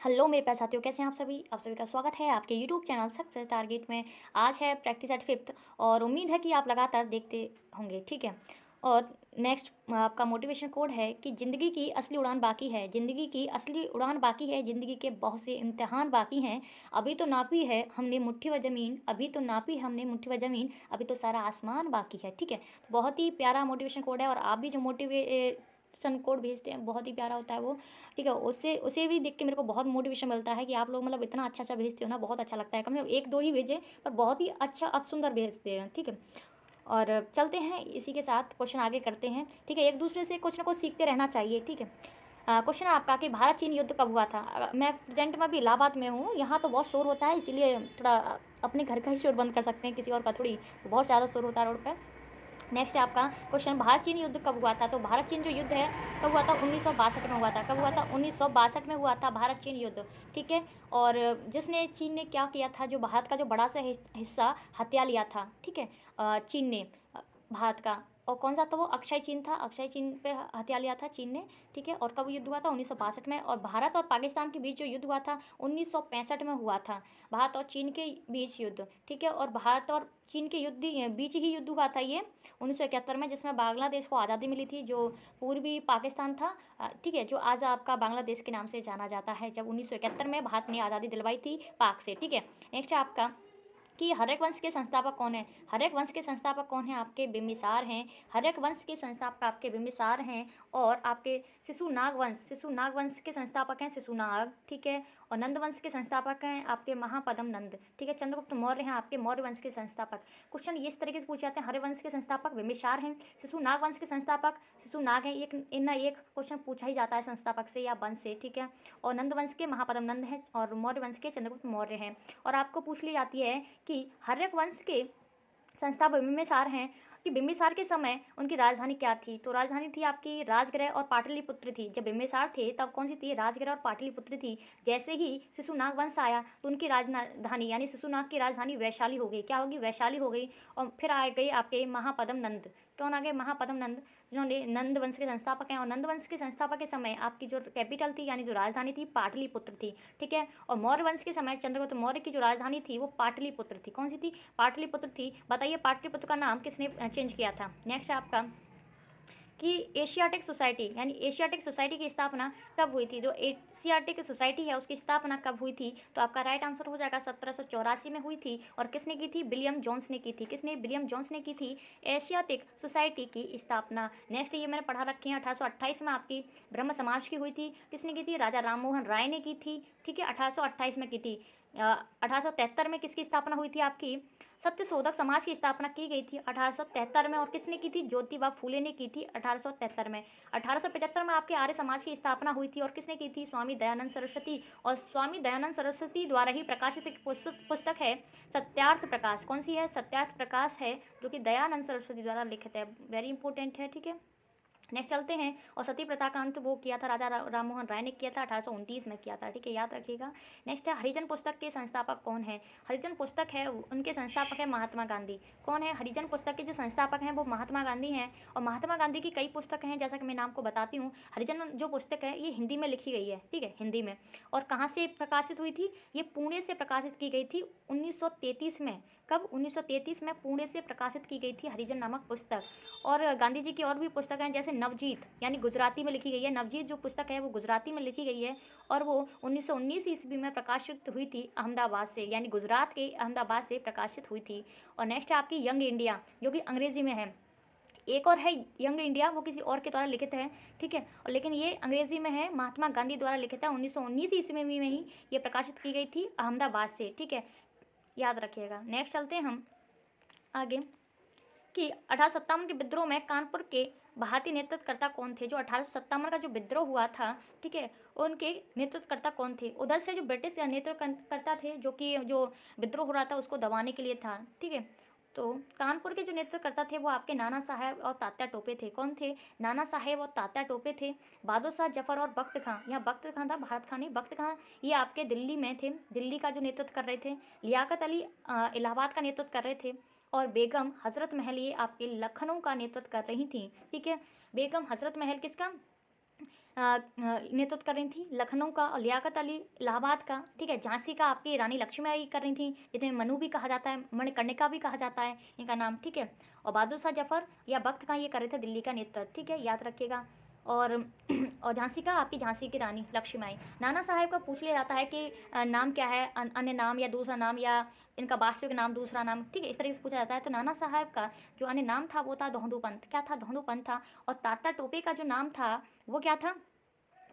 Hello मेरे प्यारे साथियों, कैसे हैं आप सभी का स्वागत है आपके यूट्यूब चैनल सक्सेस टारगेट में। आज है प्रैक्टिस एट फिफ्थ और उम्मीद है कि आप लगातार देखते होंगे, ठीक है। और नेक्स्ट आपका मोटिवेशन कोड है कि ज़िंदगी की असली उड़ान बाकी है, ज़िंदगी की असली उड़ान बाकी है, ज़िंदगी के बहुत से इम्तिहान बाकी हैं। अभी तो नापी है हमने मुट्ठी व ज़मीन, अभी तो नापी हमने मुट्ठी व ज़मीन, अभी तो सारा आसमान बाकी है, ठीक है। बहुत ही प्यारा मोटिवेशन कोड है और आप भी जो मोटिवेशन कोड भेजते हैं बहुत ही प्यारा होता है वो, ठीक है। उससे उसे भी देख के मेरे को बहुत मोटिवेशन मिलता है कि आप लोग मतलब इतना अच्छा अच्छा भेजते हो ना, बहुत अच्छा लगता है। कम से कम एक दो ही भेजे पर बहुत ही अच्छा सुंदर भेजते हैं, ठीक है। और चलते हैं इसी के साथ क्वेश्चन आगे करते हैं, ठीक है। एक दूसरे से कुछ ना कुछ सीखते रहना चाहिए, ठीक है। क्वेश्चन है आपका कि भारत चीन युद्ध कब हुआ था। मैं प्रेजेंट में भी इलाहाबाद में हूँ, यहाँ तो बहुत शोर होता है, इसीलिए थोड़ा अपने घर का ही शोर बंद कर सकते हैं, किसी और का थोड़ी, तो बहुत ज़्यादा शोर होता है रोड पर। नेक्स्ट है आपका क्वेश्चन, भारत चीन युद्ध कब हुआ था। तो भारत चीन जो युद्ध है कब हुआ था, 1962 में हुआ था। कब हुआ था, 1962 में हुआ था भारत चीन युद्ध, ठीक है। और जिसने चीन ने क्या किया था, जो भारत का जो बड़ा सा हिस्सा हत्या लिया था, ठीक है। चीन ने भारत का, और कौन सा था वो, अक्षय चीन था, अक्षय चीन पे हत्या लिया था चीन ने, ठीक है। और कब युद्ध हुआ था, 1962 में। और भारत और पाकिस्तान के बीच जो युद्ध हुआ था 1965 में हुआ था, भारत और चीन के बीच युद्ध, ठीक है। और भारत और चीन के बीच ही युद्ध हुआ था ये 1971 में, जिसमें बांग्लादेश को आज़ादी मिली थी, जो पूर्वी पाकिस्तान था, ठीक है, जो आज आपका बांग्लादेश के नाम से जाना जाता है, जब 1971 में भारत ने आज़ादी दिलवाई थी पाक से, ठीक है। नेक्स्ट है आपका कि हर्यक वंश के संस्थापक कौन है। हर्यक वंश के संस्थापक कौन है, आपके बिंबिसार हैं। हर्यक वंश के संस्थापक आपके बिंबिसार हैं। और आपके शिशुनाग वंश के संस्थापक हैं शिशुनाग, ठीक है। और नंद वंश के संस्थापक हैं आपके महापद्म नंद, ठीक है। चंद्रगुप्त मौर्य हैं आपके मौर्य वंश के संस्थापक। क्वेश्चन ये इस तरीके से पूछे जाते हैं, हर्य वंश के संस्थापक बिंबिसार हैं, शिशुनाग वंश के संस्थापक शिशुनाग हैं, एक इन एक क्वेश्चन पूछा ही जाता है संस्थापक से या वंश से, ठीक है। और नंद वंश के महापद्म नंद हैं और मौर्य वंश के चंद्रगुप्त मौर्य हैं। और आपको पूछ ली जाती है कि हर्यक वंश के संस्थापक बिंबिसार हैं, कि बिंबिसार के समय उनकी राजधानी क्या थी। तो राजधानी थी आपकी राजगृह और पाटलिपुत्र थी। जब बिंबिसार थे तब कौन सी थी, राजगृह और पाटलिपुत्र थी। जैसे ही शिशुनाग वंश आया तो उनकी राजधानी यानी शिशुनाग की राजधानी वैशाली हो गई, क्या होगी, वैशाली हो गई। और फिर आ गई आपके महापद्म नंद, कौन आ गए, महापद्म नंद, जिन्होंने नंद वंश के संस्थापक हैं। और नंद वंश के संस्थापक के समय आपकी जो कैपिटल थी यानी जो राजधानी थी पाटलिपुत्र थी, ठीक है। और मौर्य वंश के समय चंद्रगुप्त मौर्य की जो राजधानी थी वो पाटलिपुत्र थी, कौन सी थी, पाटलिपुत्र थी। बताइए पाटलिपुत्र का नाम किसने चेंज किया था। नेक्स्ट आपका कि एशियाटिक सोसाइटी यानी एशियाटिक सोसाइटी की स्थापना कब हुई थी। जो एशियाटिक सोसाइटी है उसकी स्थापना कब हुई थी, तो आपका राइट आंसर हो जाएगा 1784 में हुई थी। और किसने की थी, विलियम जोन्स ने की थी। किसने, विलियम जोन्स ने की थी एशियाटिक सोसाइटी की स्थापना। नेक्स्ट ये मैंने पढ़ा रखे हैं, 1828 में आपकी ब्रह्म समाज की हुई थी। किसने की थी, राजा राम मोहन राय ने की थी, ठीक है, 1828 में की थी। 1873 में किसकी स्थापना हुई थी, आपकी सत्यशोधक समाज की स्थापना की गई थी 1873 में। और किसने की थी, ज्योतिबा फूले ने की थी 1873 में। 1875 में आपके आर्य समाज की स्थापना हुई थी और किसने की थी, स्वामी दयानंद सरस्वती। और स्वामी दयानंद सरस्वती द्वारा ही प्रकाशित एक पुस्तक है सत्यार्थ प्रकाश, कौन सी है, सत्यार्थ प्रकाश है, जो कि दयानंद सरस्वती द्वारा लिखित है, वेरी इंपॉर्टेंट है, ठीक है। नेक्स्ट चलते हैं, और सती प्रथा का अंत वो किया था राजा राम मोहन राय ने किया था, 1829 में किया था, ठीक है, याद रखिएगा। नेक्स्ट है, हरिजन पुस्तक के संस्थापक कौन है। हरिजन पुस्तक है उनके संस्थापक है महात्मा गांधी। कौन है, हरिजन पुस्तक के जो संस्थापक हैं वो महात्मा गांधी हैं। और महात्मा गांधी की कई पुस्तक हैं, जैसा कि मैं नाम को बताती हूँ। हरिजन जो पुस्तक है ये हिंदी में लिखी गई है, ठीक है, हिंदी में। और कहाँ से प्रकाशित हुई थी, ये पुणे से प्रकाशित की गई थी 1933 में। कब, 1933 में पुणे से प्रकाशित की गई थी हरिजन नामक पुस्तक। और गांधी जी की और भी पुस्तक हैं, जैसे नवजीत यानी गुजराती में लिखी गई है, नवजीत जो पुस्तक है वो गुजराती में लिखी गई है। और वो 1919 ईस्वी में प्रकाशित हुई थी अहमदाबाद से, यानी गुजरात के अहमदाबाद से प्रकाशित हुई थी। और नेक्स्ट है आपकी यंग इंडिया, जो कि अंग्रेजी में है। एक और है यंग इंडिया, वो किसी और के द्वारा लिखित है, ठीक है। और लेकिन ये अंग्रेजी में है, महात्मा गांधी द्वारा लिखित है, 1919 ईस्वी में ही ये प्रकाशित की गई थी अहमदाबाद से, ठीक है, याद रखिएगा। नेक्स्ट चलते हैं हम आगे कि 1857 के विद्रोह में कानपुर के भारतीय नेतृत्वकर्ता कौन थे। जो 1857 का जो विद्रोह हुआ था, ठीक है, उनके नेतृत्वकर्ता कौन थे। उधर से जो ब्रिटिश नेतृत्वकर्ता थे, जो कि जो विद्रोह हो रहा था उसको दबाने के लिए था, ठीक है। तो कानपुर के जो नेतृत्वकर्ता थे वो आपके नाना साहेब और तात्या टोपे थे। कौन थे, नाना साहेब और तात्या टोपे थे। बहादुर शाह जफर और बख्त खां, यहाँ बख्त खां था, भारत खां नहीं, बख्त खां, ये आपके दिल्ली में थे, दिल्ली का जो नेतृत्व कर रहे थे। लियाकत अली इलाहाबाद का नेतृत्व कर रहे थे। और बेगम हजरत महल ये आपके लखनऊ का नेतृत्व कर रही थी, ठीक है। बेगम हजरत महल किसका, नेतृत्व कर रही थी, लखनऊ का और लियाकत अली इलाहाबाद का, ठीक है। झांसी का आपकी रानी लक्ष्मीबाई कर रही थी, जिन्हें मनु भी कहा जाता है, मणिकर्णिका भी कहा जाता है इनका नाम, ठीक है। और बहादुर शाह जफर या बख्त खां ये कर रहे थे दिल्ली का नेतृत्व, ठीक है, याद रखिएगा। और और झांसी का आपकी झांसी की रानी लक्ष्मीबाई। नाना साहब का पूछ लिया जाता है कि नाम क्या है, अन्य नाम या दूसरा नाम या इनका वास्तविक नाम दूसरा नाम, ठीक है, इस तरीके से पूछा जाता है। तो नाना साहब का जो अन्य नाम था वो था धोंदू पंथ। क्या था? धोंदू पंथ था। और तात्या टोपे का जो नाम था वो क्या था?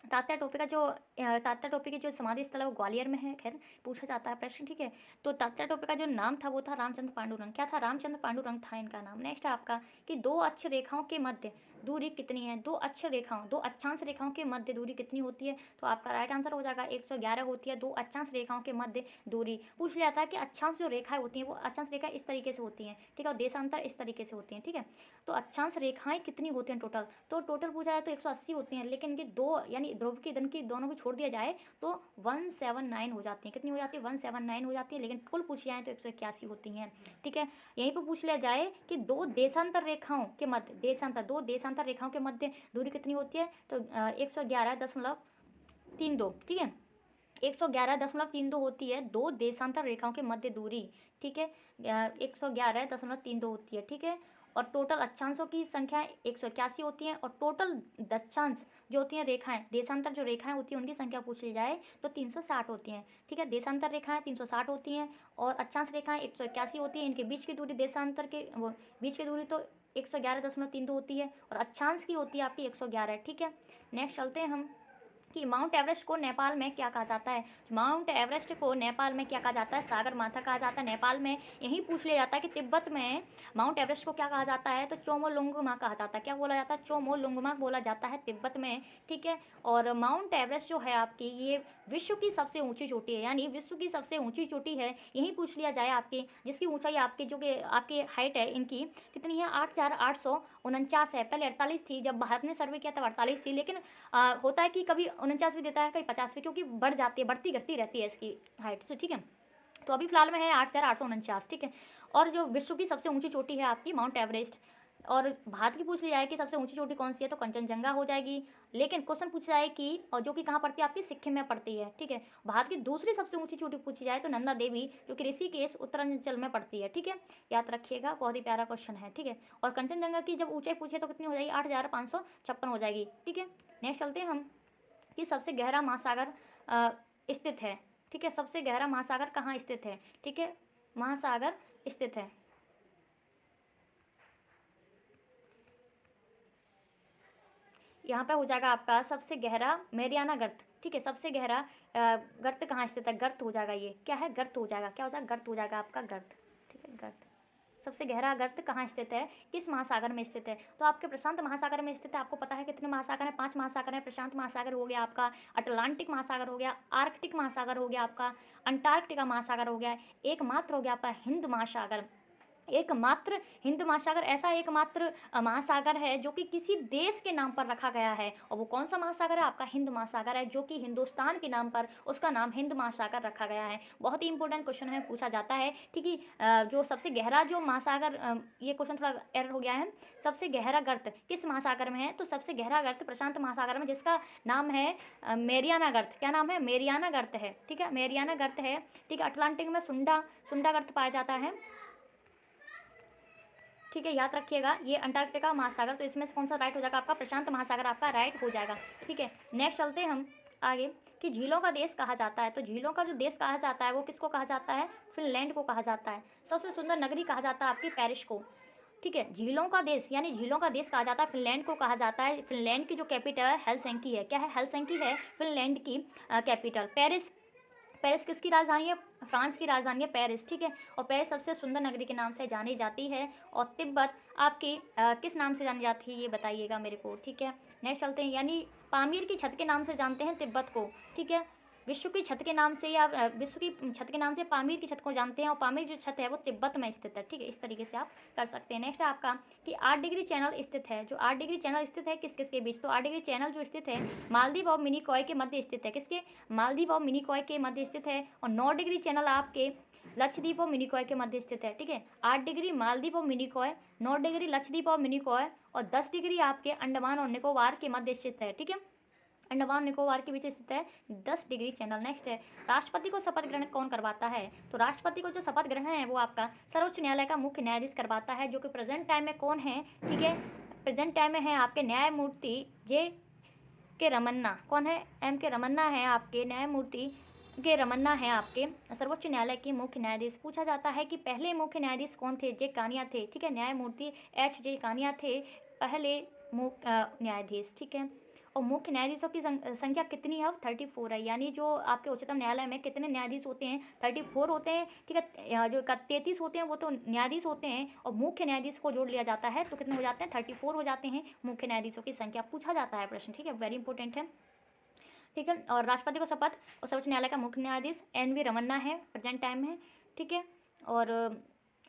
तात्या टोपे का जो तात्या टोपे की जो समाधि स्थल है वो ग्वालियर में है, खैर पूछा जाता है प्रश्न, ठीक है। तो तात्या टोपे का जो नाम था वो था रामचंद्र पांडुरंग। क्या था? रामचंद्र पांडुरंग था इनका नाम। नेक्स्ट आपका कि दो अक्ष रेखाओं के मध्य दूरी कितनी है? दो अक्षांश रेखाओं के मध्य दूरी कितनी होती है? तो आपका राइट आंसर हो जाएगा 111 होती है दो अक्षांश रेखाओं के मध्य दूरी। पूछ लिया जाता है कि अक्षांश जो रेखाएं होती हैं वो अक्षांश रेखाएं इस तरीके से होती हैं, ठीक है, और देशांतर इस तरीके से होती हैं, ठीक है। तो अक्षांश रेखाएं कितनी होती हैं टोटल? तो टोटल पूछा जाए तो 180 होती हैं, लेकिन इनके दो यानी ध्रुव की धन की दोनों को छोड़ दिया जाए तो 179 हो जाती हैं। कितनी हो जाती है? 179 हो जाती है, लेकिन कुल पूछी जाए तो 181 होती हैं, ठीक है। यहीं पर पूछ लिया जाए कि दो देशांतर रेखाओं के मध्य दो देशांतर रेखाओं के मध्य दूरी कितनी होती है? तो 111.32, ठीक है, 111.32 होती है दो देशांतर रेखाओं के मध्य दूरी, ठीक है, 111.32 होती है, ठीक है। और टोटल अक्षांशों की संख्या 181 होती है, और टोटल दशांश जो होती हैं रेखाएं, देशांतर जो रेखाएं होती हैं उनकी संख्या पूछ ली जाए तो 360 होती हैं, ठीक है। देशांतर रेखाएं 360 होती हैं और अक्षांश रेखाएं 181 होती हैं। इनके बीच की दूरी देशांतर के वो बीच की दूरी तो 111.32 होती है और अक्षांश की होती है आपकी 111, ठीक है। नेक्स्ट चलते हैं हम कि माउंट एवरेस्ट को नेपाल में क्या कहा जाता है? माउंट एवरेस्ट को नेपाल में क्या कहा जाता है? सागर माथा कहा जाता है नेपाल में। यही पूछ लिया जाता है कि तिब्बत में माउंट एवरेस्ट को क्या कहा जाता है? तो चोमोलुंगमा कहा जाता है। क्या बोला जाता है? चोमोलुंगमा बोला जाता है तिब्बत में, ठीक है। और माउंट एवरेस्ट जो है आपकी ये विश्व की सबसे ऊंची चोटी है, यानी विश्व की सबसे ऊंची चोटी है। यही पूछ लिया जाए आपकी जिसकी ऊंचाई आपकी जो कि आपकी हाइट है इनकी कितनी है? 8,849 है। पहले 48 थी, जब भारत ने सर्वे किया तब 48 थी, लेकिन होता है कि कभी 49 भी देता है, कभी 50 भी, क्योंकि बढ़ जाती है, बढ़ती घटती रहती है इसकी हाइट से, ठीक है। तो अभी फिलहाल में है 8,849, ठीक है। और जो विश्व की सबसे ऊंची चोटी है आपकी माउंट एवरेस्ट। और भारत की पूछ ली जाए कि सबसे ऊंची चोटी कौन सी है, तो कंचनजंगा हो जाएगी। लेकिन क्वेश्चन पूछा जाए कि और जो कि कहाँ पड़ती है? आपकी सिक्किम में पड़ती है, ठीक है। भारत की दूसरी सबसे ऊंची चोटी पूछी जाए तो नंदा देवी, जो कि ऋषिकेश उत्तरांचल में पड़ती है, ठीक है। याद रखिएगा, बहुत ही प्यारा क्वेश्चन है, ठीक है। और कंचनजंगा की जब ऊंचाई पूछे तो कितनी हो जाएगी? 8,556 हो जाएगी, ठीक है। नेक्स्ट चलते हैं हम कि सबसे गहरा महासागर स्थित है, ठीक है। सबसे गहरा महासागर कहाँ स्थित है? ठीक है, महासागर स्थित है, यहाँ पे हो जाएगा आपका सबसे गहरा मैरियाना गर्त, ठीक है। सबसे गहरा गर्त कहाँ स्थित है? गर्त हो जाएगा, ये क्या है? गर्त हो जाएगा, क्या हो जाएगा? गर्त हो जाएगा आपका गर्त, ठीक है, गर्त। सबसे गहरा गर्त कहाँ स्थित है? किस महासागर में स्थित है? तो आपके प्रशांत महासागर में स्थित है। आपको पता है कितने महासागर हैं? 5 महासागर हैं। प्रशांत महासागर हो गया आपका, अटलांटिक महासागर हो गया, आर्कटिक महासागर हो गया आपका, अंटार्कटिका महासागर हो गया, एकमात्र हो गया आपका हिंद महासागर। एकमात्र हिंद महासागर ऐसा एकमात्र महासागर है जो कि किसी देश के नाम पर रखा गया है, और वो कौन सा महासागर है? आपका हिंद महासागर है, जो कि हिंदुस्तान के नाम पर उसका नाम हिंद महासागर रखा गया है। बहुत ही इंपॉर्टेंट क्वेश्चन है, पूछा जाता है, ठीक है। जो सबसे गहरा जो महासागर, ये क्वेश्चन थोड़ा एरर हो गया है। सबसे गहरा गर्त किस महासागर में है? तो सबसे गहरा गर्त प्रशांत महासागर में, जिसका नाम है मेरियाना गर्त। क्या नाम है? मेरियाना गर्त है, ठीक है, मेरियाना गर्त है, ठीक है। अटलांटिक में सुंडा गर्त पाया जाता है, ठीक है, याद रखिएगा। ये अंटार्कटिका महासागर, तो इसमें से कौन सा राइट हो जाएगा? आपका प्रशांत महासागर आपका राइट हो जाएगा, ठीक है। नेक्स्ट चलते हैं हम आगे कि झीलों का देश कहा जाता है। तो झीलों का जो देश कहा जाता है वो किसको कहा जाता है? फिनलैंड को कहा जाता है। सबसे सुंदर नगरी कहा जाता है आपकी पेरिस को, ठीक है। झीलों का देश यानी झीलों का देश कहा जाता है, फिनलैंड को कहा जाता है। फिनलैंड की जो कैपिटल है हेलसिंकी है। क्या है? हेलसिंकी है फिनलैंड की कैपिटल। पेरिस किसकी राजधानी है? फ्रांस की राजधानी है पेरिस, ठीक है। और पेरिस सबसे सुंदर नगरी के नाम से जानी जाती है। और तिब्बत आपकी किस नाम से जानी जाती है ये बताइएगा मेरे को, ठीक है। नेक्स्ट चलते हैं, यानी पामीर की छत के नाम से जानते हैं तिब्बत को, ठीक है। विश्व की छत के नाम से या विश्व की छत के नाम से पामीर की छत को जानते हैं, और पामीर जो छत है वो तिब्बत में स्थित है, ठीक है। इस तरीके से आप कर सकते हैं। नेक्स्ट है आपका कि 8 डिग्री चैनल स्थित है। जो 8 डिग्री चैनल स्थित है किस किस के बीच? तो 8 डिग्री चैनल जो स्थित है मालदीव और मिनिकॉय के मध्य स्थित है। किसके? मालदीव और मिनिकॉय के मध्य स्थित है। और 9 डिग्री चैनल आपके लक्षद्वीप और मिनिकॉय के मध्य स्थित है, ठीक है। 8 डिग्री मालदीव और मिनिकॉय, 9 डिग्री लक्षद्वीप और मिनिकॉय, और 10 डिग्री आपके अंडमान और निकोबार के मध्य स्थित है, ठीक है। अंडमान निकोबार के बीच स्थित है 10 डिग्री चैनल। नेक्स्ट है, राष्ट्रपति को शपथ ग्रहण कौन करवाता है? तो राष्ट्रपति को जो शपथ ग्रहण है वो आपका सर्वोच्च न्यायालय का मुख्य न्यायाधीश करवाता है, जो कि प्रेजेंट टाइम में कौन है? ठीक है, प्रेजेंट टाइम में है आपके न्यायमूर्ति के रमन्ना। कौन है? के रमन्ना है आपके न्यायमूर्ति के रमन्ना है आपके सर्वोच्च न्यायालय के मुख्य न्यायाधीश। पूछा जाता है कि पहले मुख्य न्यायाधीश कौन थे? जे कानिया थे। ठीक है, न्यायमूर्ति जे कानिया थे पहले मुख्य न्यायाधीश। ठीक है, और मुख्य न्यायाधीशों की संख्या कितनी है? अब 34 है। यानी जो आपके उच्चतम न्यायालय में कितने न्यायाधीश होते हैं? 34 होते हैं। ठीक है, जो 33 होते हैं वो तो न्यायाधीश होते हैं, और मुख्य न्यायाधीश को जोड़ लिया जाता है तो कितने हो जाते हैं? 34 हो जाते हैं मुख्य न्यायाधीशों की संख्या। पूछा जाता है प्रश्न। ठीक है, वेरी इंपॉर्टेंट है। ठीक है, और राष्ट्रपति को शपथ और सर्वोच्च न्यायालय का मुख्य न्यायाधीश NV रमन्ना है, प्रेजेंट टाइम में। ठीक है, और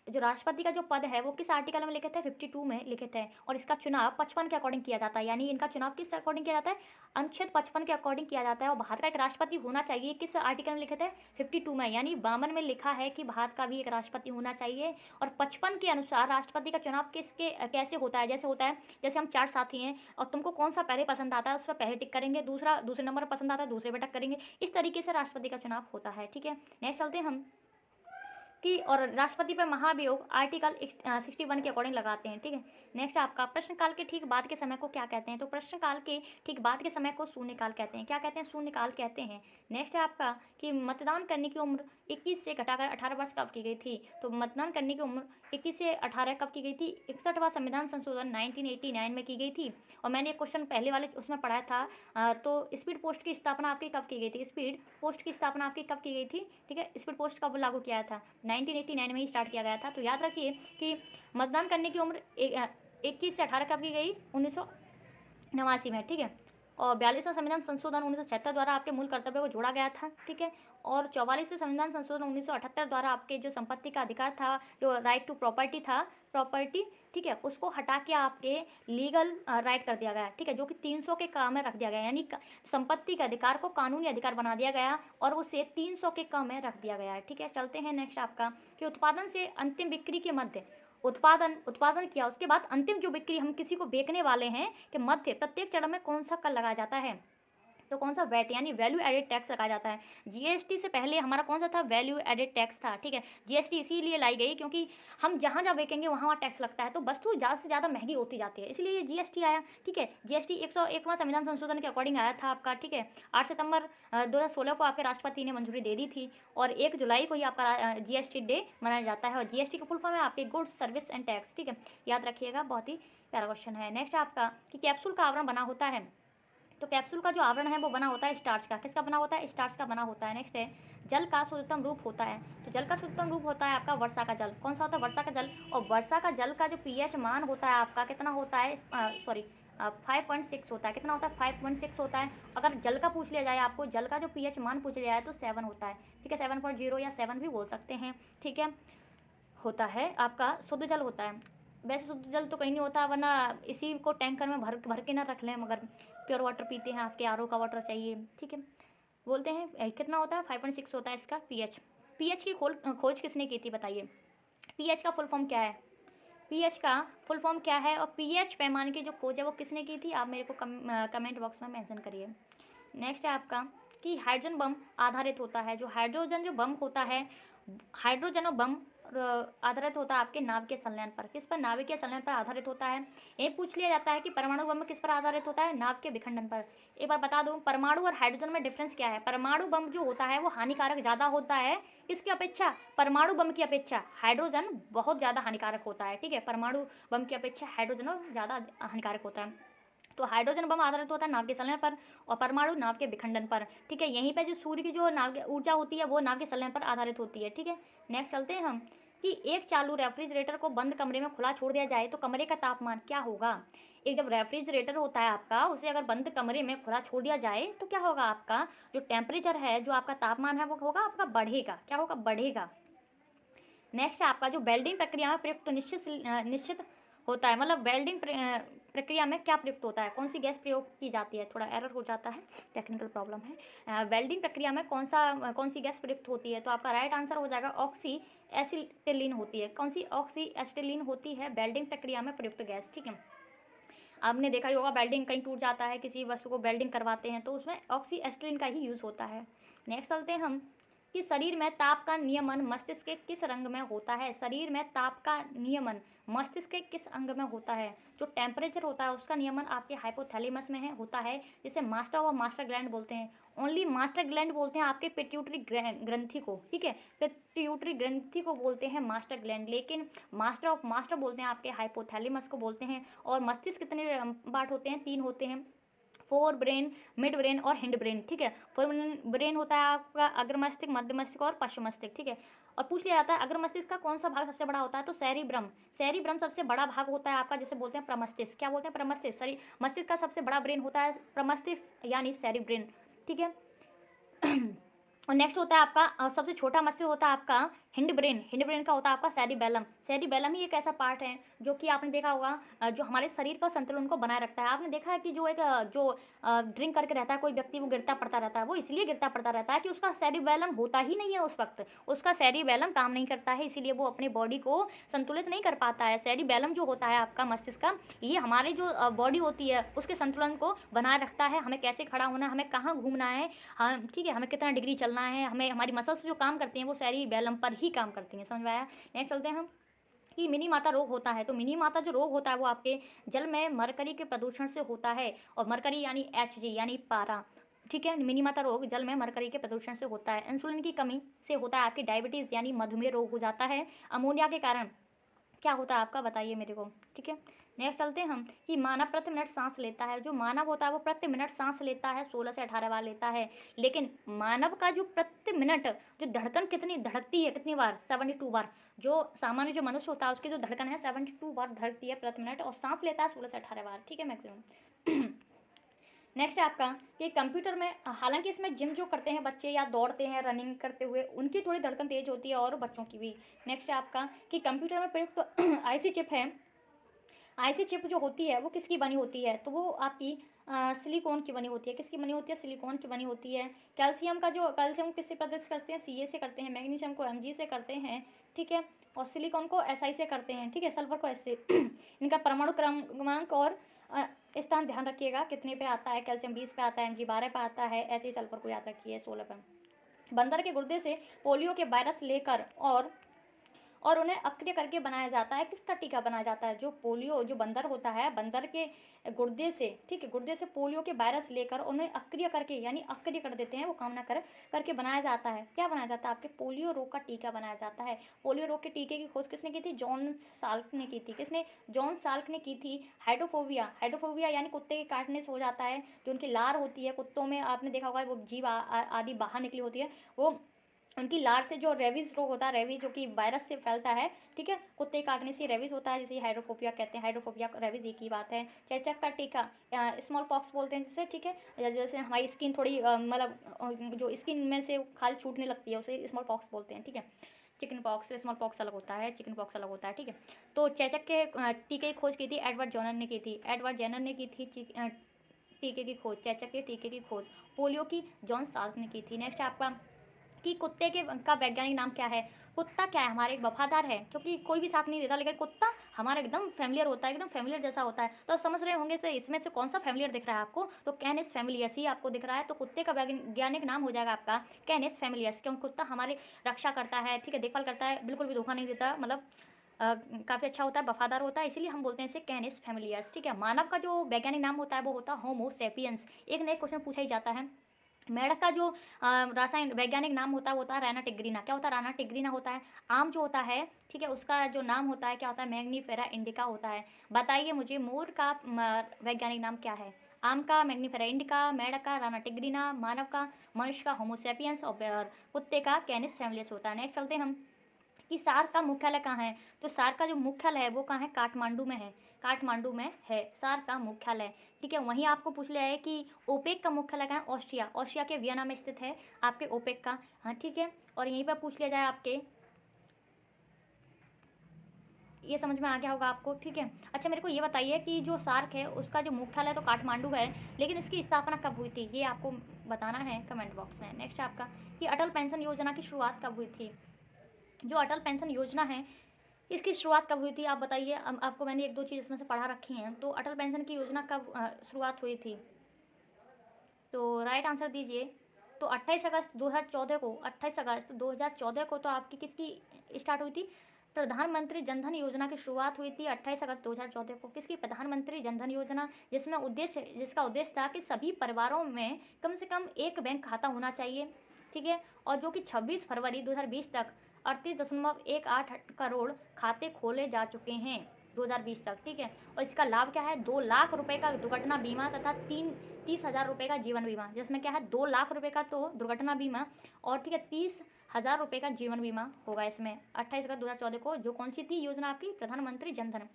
जो राष्ट्रपति का जो पद है वो किस आर्टिकल में लिखित है? 52 में लिखित है, और इसका चुनाव 55 के अकॉर्डिंग किया जाता है। यानी इनका चुनाव किस अकॉर्डिंग किया जाता है? अनुच्छेद 55 के अकॉर्डिंग किया जाता है। और भारत का एक राष्ट्रपति होना चाहिए, किस आर्टिकल में लिखित है? 52 में। यानी 52 में लिखा है कि भारत का भी एक राष्ट्रपति होना चाहिए, और 55 के अनुसार राष्ट्रपति का चुनाव कैसे होता है? जैसे होता है, जैसे हम 4 साथी हैं और तुमको कौन सा पहले पसंद आता है उस पर पहले टिक करेंगे, दूसरे नंबर पर पसंद आता है दूसरे पर टिक करेंगे। इस तरीके से राष्ट्रपति का चुनाव होता है। ठीक है, नेक्स्ट चलते हैं हम कि और राष्ट्रपति पर महाभियोग आर्टिकल 61 के अकॉर्डिंग लगाते हैं। ठीक है, नेक्स्ट आपका प्रश्नकाल के ठीक बाद के समय को क्या कहते हैं? तो प्रश्नकाल के ठीक बाद के समय को शून्यकाल कहते हैं। क्या कहते हैं? शून्यकाल कहते हैं। नेक्स्ट है आपका कि मतदान करने की उम्र 21 से घटाकर 18 वर्ष कब की गई थी? तो मतदान करने की उम्र 21 से 18 कब की गई थी? 61वां संविधान संशोधन 1989 में की गई थी। और मैंने एक क्वेश्चन पहले वाले उसमें पढ़ा था, तो स्पीड पोस्ट की स्थापना आपकी कब की गई थी? स्पीड पोस्ट की स्थापना आपकी कब की गई थी? ठीक है, स्पीड पोस्ट कब लागू किया था? 1989 में ही स्टार्ट किया गया था। तो याद रखिए कि मतदान करने की उम्र 21 से 18 कब की गई? 1989 में। ठीक है, और 42वां संविधान संशोधन 1976 द्वारा आपके मूल कर्तव्य को जोड़ा गया था। ठीक है, और 44वें संविधान संशोधन 1978 द्वारा आपके जो संपत्ति का अधिकार था, जो राइट टू प्रॉपर्टी था, प्रॉपर्टी, ठीक है, उसको हटा के आपके लीगल राइट कर दिया गया। ठीक है, जो कि 300 के काम में रख दिया गया, यानी संपत्ति के अधिकार को कानूनी अधिकार बना दिया गया और उसे 300 के काम में रख दिया गया है। ठीक है, चलते हैं नेक्स्ट आपका कि उत्पादन से अंतिम बिक्री के मध्य उत्पादन किया, उसके बाद अंतिम जो बिक्री हम किसी को बेचने वाले हैं कि मध्य प्रत्येक चरण में कौन सा कर लगाया जाता है? तो कौन सा? वैट, यानी वैल्यू एडेड टैक्स लगाया जाता है। जीएसटी से पहले हमारा कौन सा था? वैल्यू एडेड टैक्स था। ठीक है, जीएसटी इसीलिए लाई गई क्योंकि हम जहाँ जहाँ बेचेंगे वहाँ टैक्स लगता है, तो वस्तु ज़्यादा से ज़्यादा महंगी होती जाती है, इसलिए ये जीएसटी आया। ठीक है, जीएसटी 101वां संविधान संशोधन के अकॉर्डिंग आया था आपका। ठीक है, 8 सितंबर 2016 को आपके राष्ट्रपति ने मंजूरी दे दी थी, और 1 जुलाई को ही आपका जीएसटी डे मनाया जाता है। और जीएसटी का फुल फॉर्म है आपके गुड्स सर्विस एंड टैक्स। ठीक है, याद रखिएगा, बहुत ही प्यारा क्वेश्चन है। नेक्स्ट आपका कि कैप्सूल का आवरण बना होता है। तो कैप्सूल का जो आवरण है वो बना होता है स्टार्च का। किसका बना होता है? स्टार्च का बना होता है। नेक्स्ट है जल का शुद्धतम रूप होता है। तो जल का शुद्धतम रूप होता है आपका वर्षा का जल। कौन सा होता है? वर्षा का जल। और वर्षा का जल का जो pH मान होता है आपका कितना होता है? 5.6 होता है। कितना होता है? 5.6 होता है। अगर जल का पूछ लिया जाए आपको, जल का जो pH मान पूछ लिया जाए तो 7 होता है। ठीक है, 7.0 या 7 भी बोल सकते हैं। ठीक है, होता है आपका शुद्ध जल होता है। वैसे शुद्ध जल तो कहीं नहीं होता, वरना इसी को टैंकर में भर के ना रख लें, मगर प्योर वाटर पीते हैं, आपके आरओ का वाटर चाहिए। ठीक है, बोलते हैं कितना होता है? 5.6 होता है इसका pH। pH की खोज किसने की थी बताइए? pH का फुल फॉर्म क्या है? pH का फुल फॉर्म क्या है और pH पैमाने की जो खोज है वो किसने की थी? आप मेरे को कमेंट बॉक्स में मेंशन करिए। नेक्स्ट है आपका कि हाइड्रोजन बम आधारित होता है। जो हाइड्रोजन जो बम होता है, हाइड्रोजन और बम आधारित होता है आपके नाभिकीय संलयन पर। किस पर? नाभिकीय संलयन पर आधारित होता है। ये पूछ लिया जाता है कि परमाणु बम किस पर आधारित होता है? नाभिकीय विखंडन पर। एक बार बता दूं, परमाणु और हाइड्रोजन में डिफरेंस क्या है? परमाणु बम जो होता है वो हानिकारक ज़्यादा होता है किसकी अपेक्षा? परमाणु बम की अपेक्षा हाइड्रोजन बहुत ज़्यादा हानिकारक होता है। ठीक है, परमाणु बम की अपेक्षा हाइड्रोजन ज़्यादा हानिकारक होता है। तो हाइड्रोजन बम आधारित होता है नाभिकीय संलयन पर, और परमाणु नाभिकीय विखंडन पर। ठीक है, यहीं पे जो सूर्य की जो नाभिकीय ऊर्जा होती है वो नाभिकीय संलयन पर आधारित होती है। ठीक है, नेक्स्ट चलते हैं हम कि एक चालू रेफ्रिजरेटर को बंद कमरे में खुला छोड़ दिया जाए तो कमरे का तापमान क्या होगा? एक जब रेफ्रिजरेटर होता है आपका, उसे अगर बंद कमरे में खुला छोड़ दिया जाए तो क्या होगा? आपका जो टेम्परेचर है, जो आपका तापमान है वो होगा आपका बढ़ेगा। क्या होगा? बढ़ेगा। नेक्स्ट आपका जो वेल्डिंग प्रक्रिया में प्रयुक्त तो निश्चित होता है, मतलब वेल्डिंग प्रक्रिया में क्या प्रयुक्त होता है? कौन सी गैस प्रयोग की जाती है? थोड़ा एरर हो जाता है, टेक्निकल प्रॉब्लम है। वेल्डिंग प्रक्रिया में कौन सी गैस प्रयुक्त होती है? तो आपका राइट आंसर हो जाएगा ऑक्सी एसिटिलीन होती है। कौन सी? ऑक्सी एसिटिलीन होती है वेल्डिंग प्रक्रिया में प्रयुक्त गैस। ठीक है, आपने देखा ही होगा, वेल्डिंग कहीं टूट जाता है, किसी वस्तु को वेल्डिंग करवाते हैं तो उसमें ऑक्सीएसिटिलीन का ही यूज़ होता है। नेक्स्ट चलते हैं हम कि शरीर में ताप का नियमन मस्तिष्क के किस रंग में होता है। शरीर में ताप का नियमन मस्तिष्क के किस अंग में होता है। जो टेम्परेचर होता है उसका नियमन आपके हाइपोथैलेमस में होता है, जिसे मास्टर और मास्टर ग्लैंड बोलते हैं। ओनली मास्टर ग्लैंड बोलते हैं आपके पिट्यूटरी ग्रंथि को, ठीक है, पिट्यूटरी ग्रंथि को बोलते हैं मास्टर ग्लैंड, लेकिन मास्टर ऑफ मास्टर बोलते हैं आपके हाइपोथैलेमस को बोलते हैं। और मस्तिष्क कितने पार्ट होते हैं, 3 होते हैं, फोर ब्रेन, मिड ब्रेन और हिंड ब्रेन, ठीक है। फोर ब्रेन होता है आपका अग्र मस्तिष्क, मध्य मस्तिष्क और पश्चिम मस्तिष्क, ठीक है। और पूछ लिया जाता है अग्र मस्तिष्क का कौन सा भाग सबसे बड़ा होता है, तो सेरिब्रम, सेरिब्रम सबसे बड़ा भाग होता है आपका, जिसे बोलते हैं प्रमस्तिष्क। क्या बोलते हैं, प्रमस्तिष्क। सॉरी, मस्तिष्क का सबसे बड़ा ब्रेन होता है प्रमस्तिष्क यानी सेरिब्रेन, ठीक है। और नेक्स्ट होता है आपका सबसे छोटा मस्तिष्क होता है आपका हिंड ब्रेन, हिंड ब्रेन का होता है आपका सेरिबेलम। सेरिबेलम ही एक ऐसा पार्ट है जो कि आपने देखा होगा जो हमारे शरीर का संतुलन को बनाए रखता है। आपने देखा है कि जो एक जो ड्रिंक करके रहता है कोई व्यक्ति, वो गिरता पड़ता रहता है, वो इसलिए गिरता पड़ता रहता है कि उसका सेरिबेलम होता ही नहीं है उस वक्त, उसका सेरिबेलम काम नहीं करता है, इसीलिए वो अपने बॉडी को संतुलित नहीं कर पाता है। सेरिबेलम जो होता है आपका मस्तिष्क का, ये हमारी जो बॉडी होती है उसके संतुलन को बनाए रखता है, हमें कैसे खड़ा होना है, हमें कहाँ घूमना है, हाँ ठीक है, हमें कितना डिग्री चलना है, हमें हमारी मसल्स जो काम करती हैं वो सेरिबेलम पर ही काम करती हैं। समझ में आया। नेक्स्ट चलते हैं हम कि मिनी माता रोग होता है। तो मिनी माता जो रोग होता है वो आपके जल में मरकरी के प्रदूषण से होता है, और मरकरी यानी Hg यानी पारा, ठीक है। मिनी माता रोग जल में मरकरी के प्रदूषण से होता है। इंसुलिन की कमी से होता है आपकी डायबिटीज़ यानी मधुमेह रोग हो जाता है। अमोनिया के कारण क्या होता है आपका, बताइए मेरे को, ठीक है। नेक्स्ट चलते हैं हम कि मानव प्रति मिनट सांस लेता है। जो मानव होता है वो प्रति मिनट सांस लेता है 16 से 18 बार लेता है, लेकिन मानव का जो प्रति मिनट जो धड़कन कितनी धड़कती है, कितनी बार, 72 बार। जो सामान्य जो मनुष्य होता है उसकी जो धड़कन है 72 बार धड़कती है प्रति मिनट, और सांस लेता है 16 से 18 बार, ठीक है, मैक्सिमम। नेक्स्ट है आपका कि कंप्यूटर में, हालांकि इसमें जिम जो करते हैं बच्चे या दौड़ते हैं रनिंग करते हुए, उनकी थोड़ी धड़कन तेज होती है और बच्चों की भी। नेक्स्ट है आपका कि कंप्यूटर में प्रयुक्त आईसी चिप है। आईसी चिप जो होती है वो किसकी बनी होती है, तो वो आपकी सिलिकॉन की बनी होती है। किसकी बनी होती है, सिलिकॉन की बनी होती है। कैल्शियम का जो, कैल्शियम किससे प्रदर्शित करते हैं, Ca से करते हैं। मैग्नीशियम को Mg से करते हैं, ठीक है। और सिलिकॉन को Si से करते हैं, ठीक है। सल्फर को S से। इनका परमाणु क्रमांक और स्थान ध्यान रखिएगा कितने पे आता है। कैल्शियम 20 पे आता है, Mg 12 पे आता है, ऐसे ही सल्फर को याद रखिए 16 पे। बंदर के गुर्दे से पोलियो के वायरस लेकर और उन्हें अक्रिय करके बनाया जाता है। किसका टीका बनाया जाता है, जो पोलियो, जो बंदर होता है, बंदर के गुर्दे से, ठीक है, गुर्दे से पोलियो के वायरस लेकर उन्हें अक्रिय करके यानी अक्रिय कर देते हैं, वो काम ना करके बनाया जाता है। क्या बनाया जाता है, आपके पोलियो रोग का टीका बनाया जाता है। पोलियो रोग के टीके की खोज किसने की थी, जॉन साल्क ने की थी। किसने, जॉन साल्क ने की थी। हाइड्रोफोबिया, हाइड्रोफोबिया यानी कुत्ते के काटने से हो जाता है, जो उनकी लार होती है कुत्तों में, आपने देखा होगा वो जीभ आदि बाहर निकली होती है, वो उनकी लार से जो रेबीज रोग होता है, रेबीज जो कि वायरस से फैलता है, ठीक है, कुत्ते काटने से रेबीज होता है, जिसे हाइड्रोफोबिया कहते हैं। हाइड्रोफोबिया रेबीज एक ही बात है। चेचक का टीका, स्मॉल पॉक्स बोलते हैं जिसे, ठीक है। जैसे हमारी स्किन थोड़ी मतलब जो स्किन में से खाल छूटने लगती है उसे स्मॉल पॉक्स बोलते हैं, ठीक है। चिकन पॉक्स, स्मॉल पॉक्स अलग होता है, चिकन पॉक्स अलग होता है, ठीक है। तो चेचक के टीके की खोज की थी एडवर्ड जेनर ने की थी। एडवर्ड जेनर ने की थी टीके की खोज, चेचक के टीके की खोज। पोलियो की जॉन साल्क ने की थी। नेक्स्ट आपका कि कुत्ते का वैज्ञानिक नाम क्या है। कुत्ता क्या है, हमारे एक वफादार है, क्योंकि कोई भी साथ नहीं देता, लेकिन कुत्ता हमारा एकदम फैमिलियर होता है, एकदम फैमिलियर जैसा होता है। तो आप समझ रहे होंगे से इसमें से कौन सा फैमिलियर दिख रहा है आपको, तो कैनिस फैमिलियर्स ही आपको दिख रहा है। तो कुत्ते का वैज्ञानिक नाम हो जाएगा आपका कैनिस फैमिलियर्स, क्योंकि कुत्ता हमारी रक्षा करता है, ठीक है, देखभाल करता है, बिल्कुल भी धोखा नहीं देता, मतलब काफ़ी अच्छा होता है, वफादार होता है, इसीलिए हम बोलते हैं इसे कैनिस फैमिलियर्स, ठीक है। मानव का जो वैज्ञानिक नाम होता है वो होता है होमो सेपियंस। एक नए क्वेश्चन पूछा ही जाता है। मेढक का जो रासायन वैज्ञानिक नाम होता है वो होता है राना टिग्रीना। क्या होता है, राना टिग्रीना होता है। आम जो होता है, ठीक है, उसका जो नाम होता है क्या होता है, मैग्नीफेरा इंडिका होता है। बताइए मुझे मोर का वैज्ञानिक नाम क्या है। आम का मैग्नीफेरा इंडिका, मेढक का राना टिग्रीना, मानव का, मनुष्य का होमोसेपियंस, और कुत्ते का कैनिस फैमिलियस होता है। नेक्स्ट चलते हैं हम कि सार्क का मुख्यालय कहाँ है। तो सार्क का जो मुख्यालय है वो कहाँ है, काठमांडू में है। काठमांडू में है सार्क का मुख्यालय, ठीक है। वहीं आपको पूछ लिया है कि ओपेक का मुख्यालय कहाँ है, ऑस्ट्रिया, ऑस्ट्रिया के वियना में स्थित है आपके ओपेक का, हाँ ठीक है। और यहीं पर पूछ लिया जाए आपके, ये समझ में आ गया होगा आपको, ठीक है। अच्छा मेरे को ये बताइए कि जो सार्क है उसका जो मुख्यालय तो काठमांडू है, लेकिन इसकी स्थापना कब हुई थी, ये आपको बताना है कमेंट बॉक्स में। नेक्स्ट आपका कि अटल पेंशन योजना की शुरुआत कब हुई थी। जो अटल पेंशन योजना है इसकी शुरुआत कब हुई थी आप बताइए। आपको मैंने एक दो चीज़ इसमें से पढ़ा रखी हैं। तो अटल पेंशन की योजना कब शुरुआत हुई थी? तो राइट आंसर दीजिए। तो 28 अगस्त 2014 को, 28 अगस्त 2014 को तो आपकी किसकी स्टार्ट हुई थी? प्रधानमंत्री जनधन योजना की शुरुआत हुई थी 28 अगस्त 2014 को। किसकी? प्रधानमंत्री जनधन योजना, जिसका उद्देश्य था कि सभी परिवारों में कम से कम एक बैंक खाता होना चाहिए, ठीक है। और जो कि 26 फरवरी 2020 तक 38.18 करोड़ खाते खोले जा चुके हैं 2020 तक, ठीक है। और इसका लाभ क्या है? 2 लाख रुपए का दुर्घटना बीमा तथा 30,000 रुपये का जीवन बीमा, जिसमें क्या है 2 लाख रुपए का तो दुर्घटना बीमा और ठीक है 30,000 रुपये का जीवन बीमा होगा इसमें। 28 अगस्त 2014 को जो कौन सी थी योजना आपकी? प्रधानमंत्री जनधन।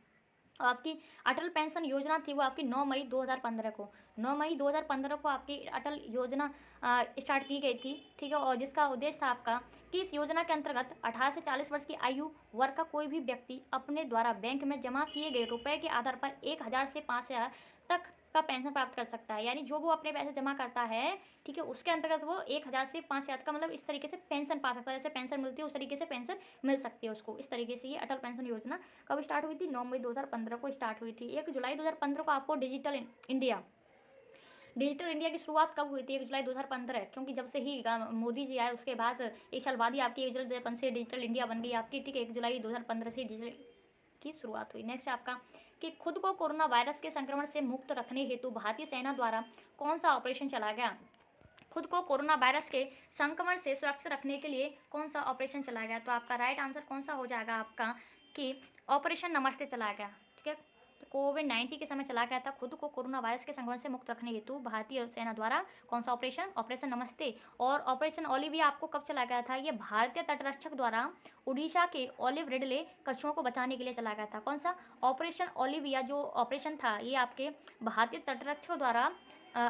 और आपकी अटल पेंशन योजना थी वो आपकी 9 मई 2015 को, 9 मई 2015 को आपकी अटल योजना स्टार्ट की गई थी, ठीक है। और जिसका उद्देश्य था आपका कि इस योजना के अंतर्गत 18 से 40 वर्ष की आयु वर्ग का कोई भी व्यक्ति अपने द्वारा बैंक में जमा किए गए रुपए के आधार पर 1,000 से 5,000 तक का पेंशन प्राप्त कर सकता है। यानी जो वो अपने पैसे जमा करता है, ठीक है, उसके अंतर्गत वो 1,000 से 5,000 का मतलब इस तरीके से पेंशन पा सकता है। जैसे पेंशन मिलती है उस तरीके से पेंशन मिल सकती है उसको। इस तरीके से ये अटल पेंशन योजना कब स्टार्ट हुई थी? 9 मई 2015 को स्टार्ट हुई थी। 1 जुलाई 2015 को आपको डिजिटल इंडिया की शुरुआत कब हुई थी? 1 जुलाई 2015, क्योंकि जब से ही मोदी जी आए उसके बाद 1 साल बाद ही आपकी 1 जुलाई 2015 से डिजिटल इंडिया बन गई आपकी, ठीक है। 1 जुलाई 2015 से डिजिटल की शुरुआत हुई। नेक्स्ट आपका कि खुद को कोरोना वायरस के संक्रमण से मुक्त रखने हेतु भारतीय सेना द्वारा कौन सा ऑपरेशन चलाया गया? खुद को कोरोना वायरस के संक्रमण से सुरक्षित रखने के लिए कौन सा ऑपरेशन चलाया गया? तो आपका राइट आंसर कौन सा हो जाएगा आपका कि ऑपरेशन नमस्ते चलाया गया, ठीक है। तो कोविड-19 के समय चलाया गया था खुद को कोरोना वायरस के संक्रमण से मुक्त रखने हेतु भारतीय सेना द्वारा कौन सा ऑपरेशन? ऑपरेशन नमस्ते। और ऑपरेशन ओलिविया आपको कब चलाया गया था? ये भारतीय तटरक्षक द्वारा उड़ीसा के ओलिव रिडले कछुओं को बचाने के लिए चलाया गया था। कौन सा? ऑपरेशन ओलिविया जो ऑपरेशन था ये आपके भारतीय तटरक्षकों द्वारा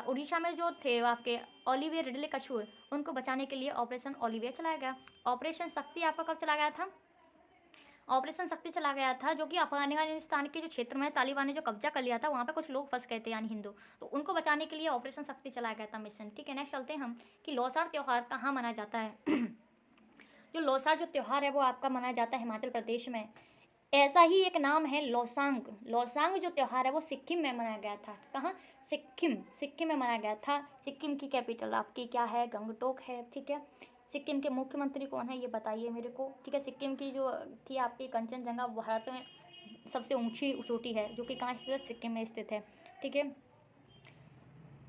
उड़ीसा में जो थे आपके ओलिविया रिडले कछुए उनको बचाने के लिए ऑपरेशन ओलिविया चलाया गया। ऑपरेशन शक्ति आपका कब चलाया गया था? ऑपरेशन शक्ति चला गया था जो कि अफगानिस्तान के जो क्षेत्र में तालिबान ने जो कब्जा कर लिया था वहाँ पे कुछ लोग फंस गए थे यानी हिंदू, तो उनको बचाने के लिए ऑपरेशन शक्ति चलाया गया था मिशन, ठीक है। नेक्स्ट चलते हैं हम कि लौसार त्यौहार कहाँ मनाया जाता है? जो लौसार जो त्यौहार है वो आपका मनाया जाता है हिमाचल प्रदेश में। ऐसा ही एक नाम है लौसांग। लौसांग जो त्यौहार है वो सिक्किम में मनाया गया था। कहाँ? सिक्किम में मनाया गया था। सिक्किम की कैपिटल आपकी क्या है? गंगटोक है, ठीक है। सिक्किम के मुख्यमंत्री कौन है ये बताइए मेरे को, ठीक है। सिक्किम की जो थी आपकी कंचनजंगा भारत में सबसे ऊंची चोटी है जो कि कहाँ स्थित है? सिक्किम में स्थित है, ठीक है।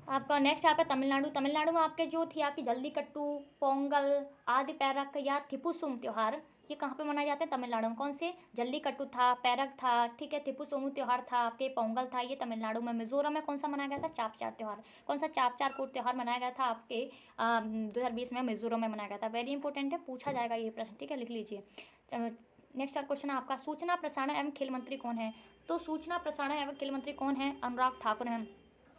आपका नेक्स्ट आपका तमिलनाडु में आपके जो थी आपकी जल्लीकट्टू, पोंगल, आदि पैरक या थिपुसुम त्यौहार ये कहाँ पे मनाए जाते हैं? तमिलनाडु में। कौन से? जल्लीकट्टू था, पैरक था, ठीक है, थिपुसुम त्यौहार था, आपके पोंगल था, ये तमिलनाडु में। मिजोरम में कौन सा मनाया गया था? चापचार त्यौहार। कौन सा? चापचार कोट त्यौहार मनाया गया था आपके 2020 में मिजोरम में मनाया गया था। वेरी इंपॉर्टेंट है, पूछा जाएगा ये प्रश्न, ठीक है, लिख लीजिए। नेक्स्ट क्वेश्चन है आपका सूचना प्रसारण एवं खेल मंत्री कौन है? तो सूचना प्रसारण एवं खेल मंत्री कौन है? अनुराग ठाकुर हैं।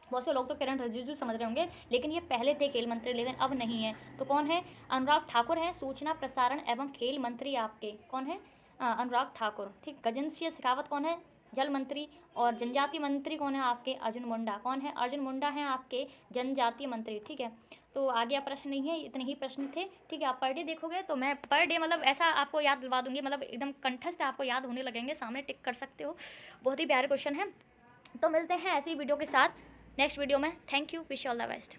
बहुत से लोग तो किरण रिजिजू समझ रहे होंगे लेकिन ये पहले थे खेल मंत्री लेकिन अब नहीं है। तो कौन है? अनुराग ठाकुर हैं सूचना प्रसारण एवं खेल मंत्री आपके। कौन है? अनुराग ठाकुर, ठीक। गजेंद्र सिंह शेखावत कौन है? जल मंत्री। और जनजातीय मंत्री कौन है आपके? अर्जुन मुंडा। कौन है? अर्जुन मुंडा हैं आपके जनजातीय मंत्री, ठीक है। तो आगे आप प्रश्न नहीं है, इतने ही प्रश्न थे, ठीक है। आप पर डे देखोगे तो मैं पर डे मतलब ऐसा आपको याद दिलवा दूंगी, मतलब एकदम कंठस्थ आपको याद होने लगेंगे, सामने टिक कर सकते हो। बहुत ही प्यारे क्वेश्चन है। तो मिलते हैं ऐसी वीडियो के साथ नेक्स्ट वीडियो में। Thank you, wish all the best.